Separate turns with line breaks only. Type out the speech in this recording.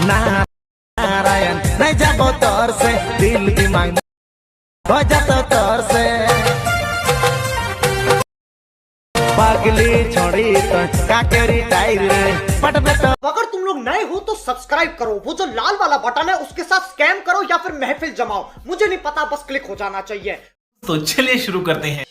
नारायण नहीं जाबो तोर से दिल दिमाग हो जातो तोर से पागली छोड़ी तो काकेरी टाइर पट पे तो।
अगर तुम लोग नए हो तो सब्सक्राइब करो, वो जो लाल वाला बटन है उसके साथ स्कैम करो या फिर महफिल जमाओ, मुझे नहीं पता, बस क्लिक हो जाना चाहिए।
तो चलिए शुरू करते हैं।